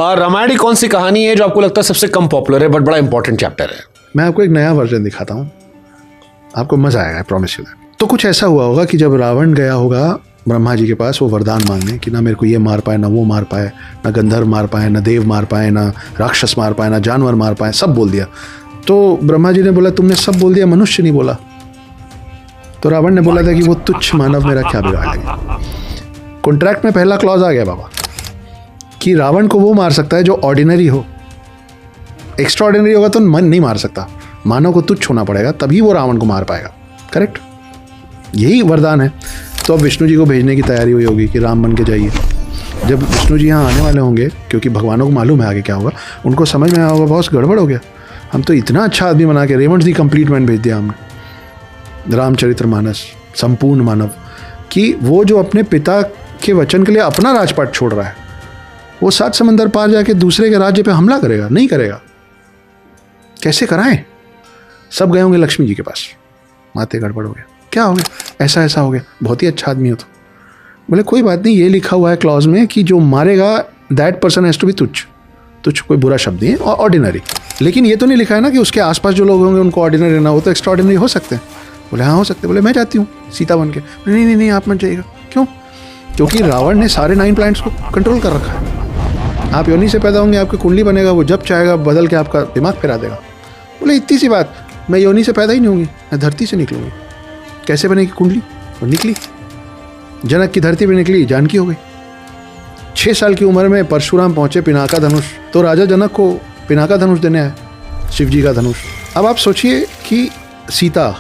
रामायण की कौन सी कहानी है जो आपको लगता है सबसे कम पॉपुलर है बट बड़ा इंपॉर्टेंट चैप्टर है? मैं आपको एक नया वर्जन दिखाता हूँ, आपको मजा आएगा, प्रॉमिस यू। तो कुछ ऐसा हुआ होगा कि जब रावण गया होगा ब्रह्मा जी के पास वो वरदान मांगने कि ना मेरे को ये मार पाए, ना वो मार पाए, ना गंधर्व मार पाए, ना देव मार पाए, ना राक्षस मार पाए, ना जानवर मार पाए, सब बोल दिया। तो ब्रह्मा जी ने बोला तुमने सब बोल दिया, मनुष्य नहीं बोला। तो रावण ने बोला था कि वो तुच्छ मानव मेरा क्या बिगाड़ लेगा। कॉन्ट्रैक्ट में पहला क्लॉज आ गया बाबा कि रावण को वो मार सकता है जो ऑर्डिनरी हो, एक्स्ट्रा ऑर्डिनरी होगा तो मन नहीं मार सकता, मानव को तुच्छ होना पड़ेगा तभी वो रावण को मार पाएगा। करेक्ट, यही वरदान है। तो अब विष्णु जी को भेजने की तैयारी हुई होगी कि राम बन के जाइए। जब विष्णु जी यहाँ आने वाले होंगे, क्योंकि भगवानों को मालूम है आगे क्या होगा, उनको समझ में आया होगा बहुत गड़बड़ हो गया, हम तो इतना अच्छा आदमी बना के रेमंड दी कंप्लीट मैन भेज दिया हमने, रामचरितमानस संपूर्ण मानव, कि वो जो अपने पिता के वचन के लिए अपना राजपाट छोड़ रहा है, वो 7 समंदर पार जाके दूसरे के राज्य पे हमला करेगा? नहीं करेगा। कैसे कराएं? सब गए होंगे लक्ष्मी जी के पास, माते गड़बड़ हो गया, क्या हो गया, ऐसा ऐसा हो गया, बहुत ही अच्छा आदमी हो तो। बोले कोई बात नहीं, ये लिखा हुआ है क्लॉज में कि जो मारेगा that person has to be तुच्छ। तुच्छ कोई बुरा शब्द नहीं है, और ऑर्डिनरी। लेकिन ये तो नहीं लिखा है ना कि उसके आसपास जो लोग होंगे उनको ऑर्डिनरी ना हो, तो एक्स्ट्रा ऑर्डिनरी हो सकते हैं। बोले हाँ हो सकते। बोले मैं जाती हूँ सीता बन के। नहीं नहीं नहीं आप मत जाइएगा। क्यों? क्योंकि रावण ने सारे 9 प्लैनेट्स को कंट्रोल कर रखा है। आप योनि से पैदा होंगे, आपकी कुंडली बनेगा, वो जब चाहेगा बदल के आपका दिमाग फिरा देगा। बोले इतनी सी बात, मैं योनि से पैदा ही नहीं होंगी, मैं धरती से निकलूंगी। कैसे बनेगी कुंडली? और निकली, जनक की धरती पर निकली, जानकी हो गई। 6 साल की उम्र में परशुराम पहुंचे पिनाका धनुष, तो राजा जनक को पिनाका धनुष देने आए, शिव जी का धनुष। अब आप सोचिए कि सीता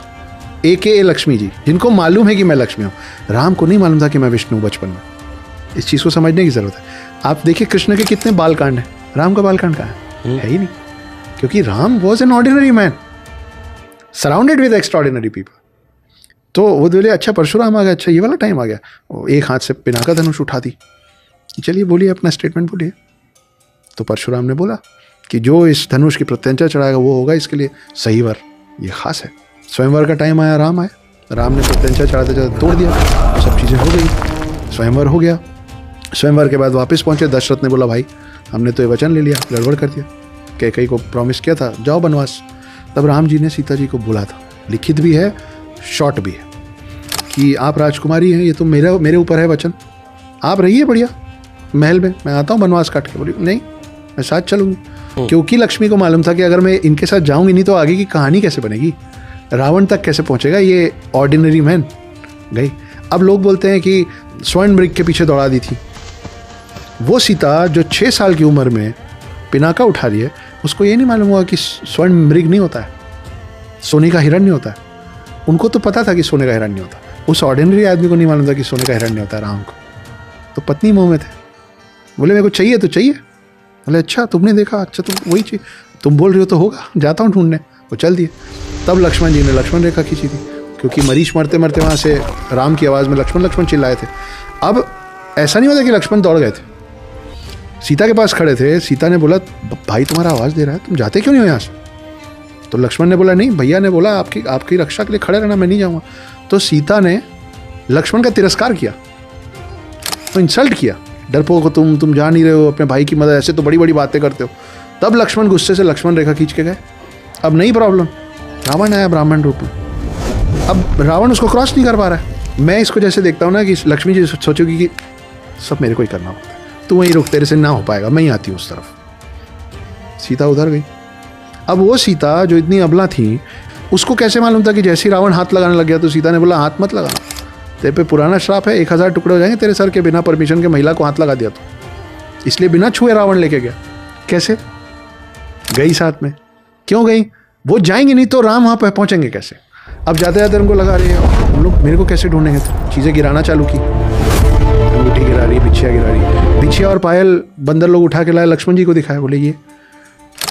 AKA लक्ष्मी जी, जिनको मालूम है कि मैं लक्ष्मी हूँ, राम को नहीं मालूम था कि मैं विष्णु हूँ बचपन में। इस चीज़ को समझने की ज़रूरत है। आप देखिए कृष्ण के कितने बालकांड हैं, राम का बालकांड कहाँ है ही नहीं, क्योंकि Ram was an ordinary man surrounded with extraordinary people. तो वो बोले अच्छा परशुराम आ गया, अच्छा ये वाला टाइम आ गया। एक हाथ से पिनाका धनुष उठा दी कि चलिए बोलिए अपना स्टेटमेंट बोलिए। तो परशुराम ने बोला कि जो इस धनुष की प्रत्यंचा चढ़ाएगा वो होगा इसके लिए सही वर, ये खास है। स्वयंवर का टाइम आया, राम आए, राम ने प्रत्यंचा चढ़ाते चढ़ाते तोड़ दिया, सब चीज़ें हो गई, स्वयंवर हो गया। स्वयंवर के बाद वापस पहुंचे, दशरथ ने बोला भाई हमने तो ये वचन ले लिया, गड़बड़ कर दिया, कैकेयी को प्रॉमिस किया था जाओ बनवास। तब राम जी ने सीता जी को बोला था, लिखित भी है शॉर्ट भी है, कि आप राजकुमारी हैं, ये तो मेरे ऊपर है वचन, आप रहिए बढ़िया महल में, मैं आता हूँ बनवास काट के। बोली नहीं मैं साथ चलूँगी, क्योंकि लक्ष्मी को मालूम था कि अगर मैं इनके साथ जाऊँगी नहीं तो आगे की कहानी कैसे बनेगी, रावण तक कैसे पहुँचेगा, ये ऑर्डिनरी मैन गई। अब लोग बोलते हैं कि स्वर्ण मृग के पीछे दौड़ा दी थी। वो सीता जो 6 साल की उम्र में पिनाका उठा रही है, उसको ये नहीं मालूम हुआ कि स्वर्ण मृग नहीं होता है, सोने का हिरण नहीं होता है। उनको तो पता था कि सोने का हिरण नहीं होता, उस ऑर्डिनरी आदमी को नहीं मालूम था कि सोने का हिरण नहीं होता है राम को। तो पत्नी मोह में थे, बोले मेरे को चाहिए तो चाहिए। बोले अच्छा तुमने देखा, अच्छा तुम वही चाहिए, तुम बोल रही हो तो होगा, जाता हूँ ढूंढने। वो चल दिए। तब लक्ष्मण जी ने लक्ष्मण रेखा खींची थी, क्योंकि मरीच मरते मरते वहाँ से राम की आवाज़ में लक्ष्मण लक्ष्मण चिल्लाए थे। अब ऐसा नहीं होता कि लक्ष्मण दौड़ गए थे, सीता के पास खड़े थे। सीता ने बोला भाई तुम्हारा आवाज़ दे रहा है, तुम जाते क्यों नहीं हो यहाँ से? तो लक्ष्मण ने बोला नहीं, भैया ने बोला आपकी रक्षा के लिए खड़े रहना, मैं नहीं जाऊँगा। तो सीता ने लक्ष्मण का तिरस्कार किया, तो इंसल्ट किया, डरपोक हो तुम जा नहीं रहे हो अपने भाई की मदद, ऐसे तो बड़ी बड़ी बातें करते हो। तब लक्ष्मण गुस्से से लक्ष्मण रेखा खींच के गए। अब नई प्रॉब्लम, रावण आया ब्राह्मण रूप में। अब रावण उसको क्रॉस नहीं कर पा रहा है। मैं इसको जैसे देखता हूँ ना कि लक्ष्मी जी सोचोगी कि सब मेरे को ही करना होता है, तू वहीं रुक, तेरे से ना हो पाएगा, मैं ही आती हूँ उस तरफ। सीता उधर गई। अब वो सीता जो इतनी अबला थी, उसको कैसे मालूम था कि जैसे ही रावण हाथ लगाने लग गया तो सीता ने बोला हाथ मत लगाना, तेरे पे पुराना श्राप है, 1000 टुकड़े हो जाएंगे तेरे सर के, बिना परमिशन के महिला को हाथ लगा दिया तो। इसलिए बिना छुए रावण लेके गया। कैसे गई साथ में? क्यों गई? वो जाएंगे नहीं तो राम वहाँ पर पहुँचेंगे कैसे? अब जाते जाते उनको लगा रही है हम लोग मेरे को कैसे ढूंढेंगे, तो चीज़ें गिराना चालू की, अंगूठी गिरा रही, बिछिया गिरा रही। बिछिया और पायल बंदर लोग उठा के लाए, लक्ष्मण जी को दिखाया, बोले ये।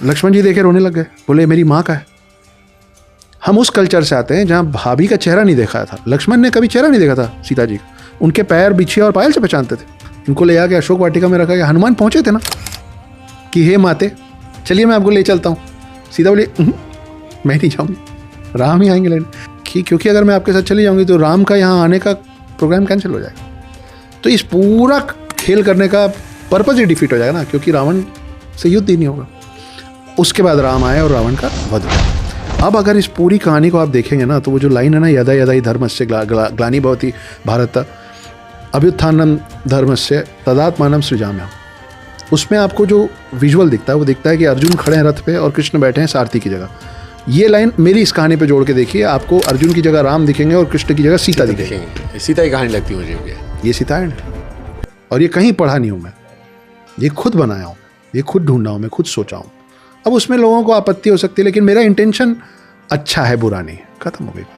लक्ष्मण जी देखे रोने लग गए, बोले मेरी माँ का है। हम उस कल्चर से आते हैं जहाँ भाभी का चेहरा नहीं देखा था। लक्ष्मण ने कभी चेहरा नहीं देखा था सीता जी का, उनके पैर बिछिया और पायल से पहचानते थे। इनको ले आके अशोक वाटिका में रखा गया। हनुमान पहुंचे थे ना कि हे माते चलिए मैं आपको ले चलता हूँ। सीता बोली मैं नहीं जाऊँगी, राम ही आएंगे लेने, क्योंकि अगर मैं आपके साथ चली जाऊँगी तो राम का यहाँ आने का प्रोग्राम कैंसिल हो जाएगा। तो इस पूरा खेल करने का पर्पज ही डिफीट हो जाएगा ना, क्योंकि रावण से युद्ध ही नहीं होगा। उसके बाद राम आए और रावण का वध हुआ। अब अगर इस पूरी कहानी को आप देखेंगे ना, तो वो जो लाइन है ना, यदा यदा ही धर्मस्य ग्लानि भवति भारत अभ्युत्थानम धर्मस्य तदात्मानं सृजाम्यहम्, उसमें आपको जो विजुअल दिखता है वो दिखता है कि अर्जुन खड़े हैं रथ पे और कृष्ण बैठे हैं सारथी की जगह। ये लाइन मेरी इस कहानी पे जोड़ के देखिए, आपको अर्जुन की जगह राम दिखेंगे और कृष्ण की जगह सीता दिखेंगे। सीता की कहानी लगती है मुझे ये सीता है, और ये कहीं पढ़ा नहीं हूँ मैं, ये खुद बनाया हूँ, ये खुद ढूंढा हूँ, मैं खुद सोचा हूँ। अब उसमें लोगों को आपत्ति हो सकती है, लेकिन मेरा इंटेंशन अच्छा है, बुरा नहीं। खत्म हो गई।